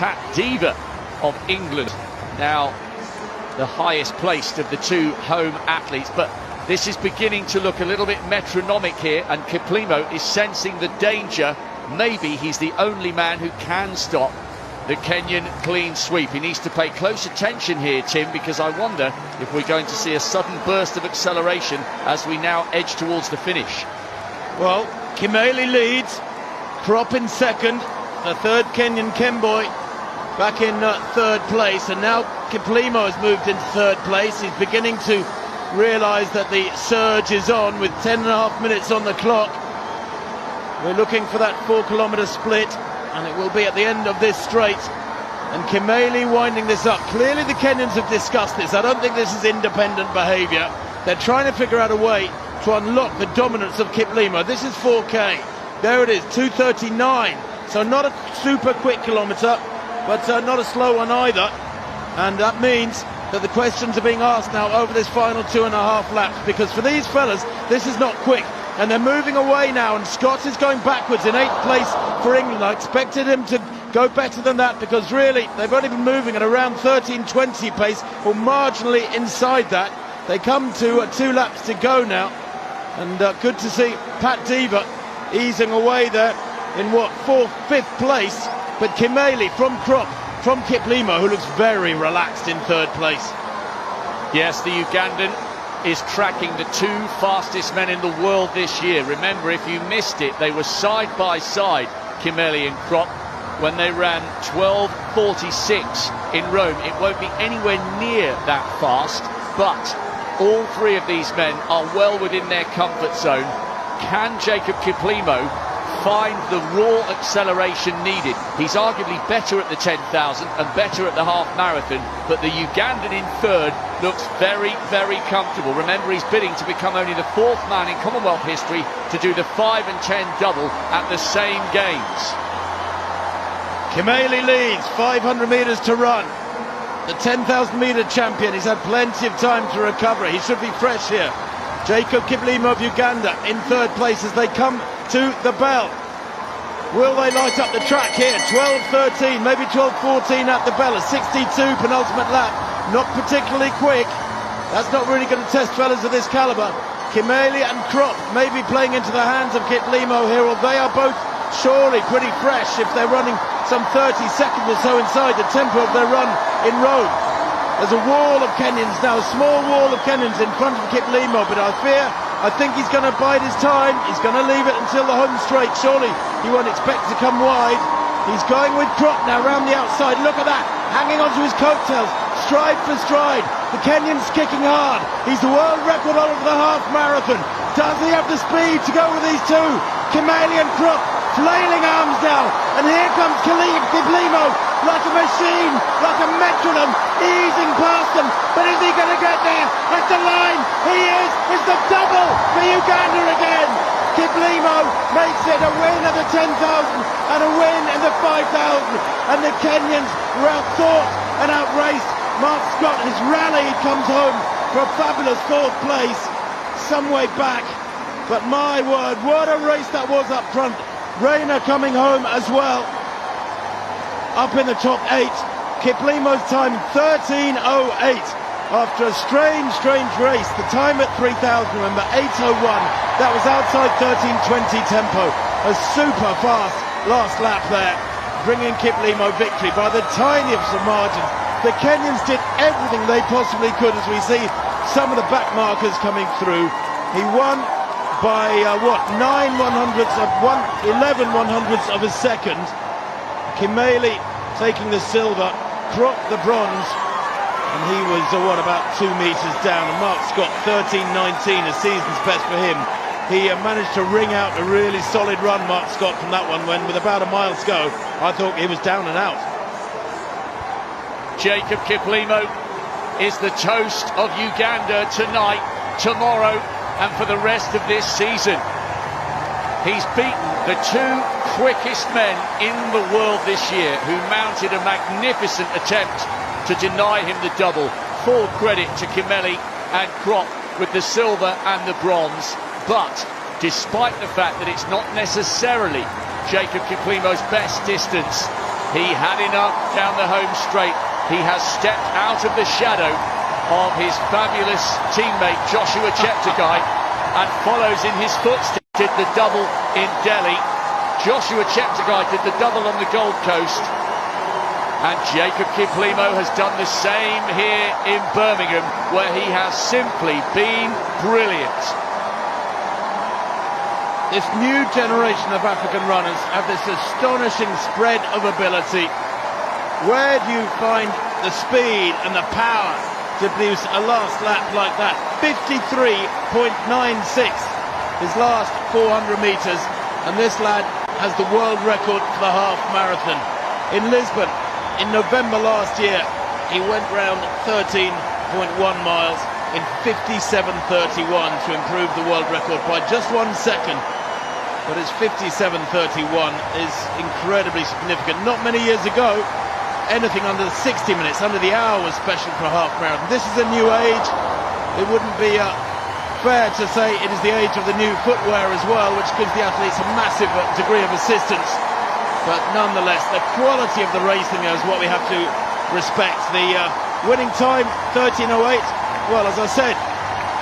Pat Diva of England, now the highest placed of the two home athletes, but this is beginning to look a little bit metronomic here, and KIPLIMO is sensing the danger. Maybe he's the only man who can stop the Kenyan clean sweep. He needs to pay close attention here, Tim, because I wonder if we're going to see a sudden burst of acceleration as we now edge towards the finish. Well, Kimeli leads, Krop in second, the third Kenyan Kemboi back in third place, and now KIPLIMO has moved into third place. He's beginning to realise that the surge is on with 10.5 minutes on the clock. We're looking for that 4-kilometre split, and it will be at the end of this straight. And Kimeli winding this up. Clearly the Kenyans have discussed this. I don't think this is independent behaviour. They're trying to figure out a way to unlock the dominance of KIPLIMO. This is 4K. There it is, 2:39. So not a super quick kilometre, but not a slow one either. And that means that the questions are being asked now over this final 2.5 laps, because for these fellas, this is not quick. And they're moving away now, and Scott is going backwards in 8th place for England. I expected him to go better than that, because really they've only been moving at around 13:20 pace, or marginally inside that. They come to 2 laps to go now, and good to see Pat Diva easing away there in what, 4th, 5th place. But Kimeli from Krop, from KIPLIMO, who looks very relaxed in 3rd place. Yes, the Ugandan is tracking the 2 fastest men in the world this year. Remember, if you missed it, they were side by side, Kimeli and Krop, when they ran 12:46 in Rome. It won't be anywhere near that fast, but all 3 of these men are well within their comfort zone. Can Jacob KIPLIMO find the raw acceleration needed? He's arguably better at the 10,000 and better at the half marathon, but the Ugandan in 3rd looks very, very comfortable. Remember, he's bidding to become only the 4th man in Commonwealth history to do the 5 and 10 double at the same games. Kimeli leads, 500 metres to run. The 10,000 metre champion, he's had plenty of time to recover. He should be fresh here. Jacob KIPLIMO of Uganda in 3rd place as they come to the bell. Will they light up the track here? 12:13, maybe 12:14 at the bell. A 62 penultimate lap. Not particularly quick. That's not really going to test fellas of this calibre. Kimeli and Krop may be playing into the hands of KIPLIMO here, or they are both surely pretty fresh if they're running some 30 seconds or so inside the tempo of their run in Rome. There's a wall of Kenyans now, a small wall of Kenyans in front of KIPLIMO, but I think he's going to bide his time. He's going to leave it until the home straight. Surely he won't expect to come wide. He's going with Krop now round the outside. Look at that, hanging onto his coattails, stride for stride. The Kenyan's kicking hard. He's the world record holder for the half marathon. Does he have the speed to go with these two? Kimeli and Krop flailing arms now, and here comes KIPLIMO like a machine, like a metronome, easing past them. But is he going to get there at the line? He is. It's the double for Uganda again. KIPLIMO makes it a win at the 10,000 and a win in the 5,000, and the Kenyans were outthought and outraced. Mark Scott has rallied, comes home for a fabulous 4th place, some way back. But my word, what a race that was up front. Rayner coming home as well, up in the top 8. KIPLIMO's time 13:08 after a strange race. The time at 3,000, remember, 8:01. That was outside 13:20 tempo. A super fast last lap there, bringing KIPLIMO victory by the tiniest of margins. The Kenyans did everything they possibly could, as we see some of the back markers coming through. He won by 11 100ths of a second. Kimeli taking the silver, Krop the bronze, and he was about 2 metres down. And Mark Scott 13:19, a season's best for him. He managed to ring out a really solid run, Mark Scott, from that one, when with about a mile to go I thought he was down and out. Jacob KIPLIMO is the toast of Uganda tonight, tomorrow, and for the rest of this season. He's beaten the 2 quickest men in the world this year, who mounted a magnificent attempt to deny him the double. Full credit to Kimeli and Krop with the silver and the bronze. But despite the fact that it's not necessarily Jacob KIPLIMO's best distance, He had enough down the home straight. He has stepped out of the shadow of his fabulous teammate Joshua Cheptegei and follows in his footsteps. Did the double in Delhi. Joshua Cheptegei did the double on the Gold Coast. And Jacob Kiplimo has done the same here in Birmingham, where he has simply been brilliant. This new generation of African runners have this astonishing spread of ability. Where do you find the speed and the power to produce a last lap like that? 53.96, his last 400 metres, and this lad has the world record for the half marathon. In Lisbon, in November last year, he went round 13.1 miles in 57.31 to improve the world record by just 1 second. But his 57.31 is incredibly significant. Not many years ago, anything under 60 minutes, under the hour, was special for a half marathon. This is a new age. It wouldn't be fair to say it is the age of the new footwear as well, which gives the athletes a massive degree of assistance. But nonetheless, the quality of the racing is what we have to respect. The winning time, 13:08. Well, as I said,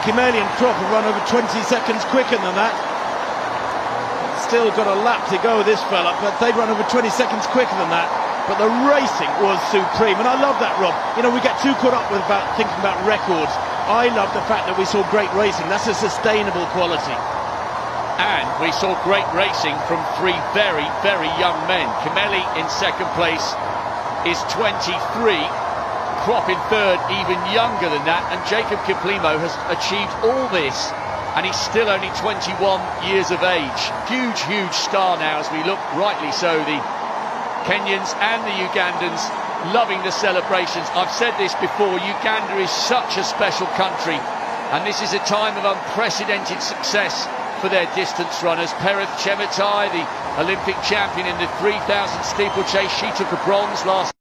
Kimeli and Krop have run over 20 seconds quicker than that. Still got a lap to go, this fella, but they'd run over 20 seconds quicker than that. But the racing was supreme, and I love that, Rob. You know, we get too caught up with thinking about records. I love the fact that we saw great racing. That's a sustainable quality. And we saw great racing from three very, very young men. Kimeli in second place is 23. Krop in third, even younger than that. And Jacob Kiplimo has achieved all this, and he's still only 21 years of age. Huge, huge star now, as we look, rightly so, the Kenyans and the Ugandans loving the celebrations. I've said this before, Uganda is such a special country, and this is a time of unprecedented success for their distance runners. Pereth Chemutai, the Olympic champion in the 3,000 steeplechase, she took a bronze last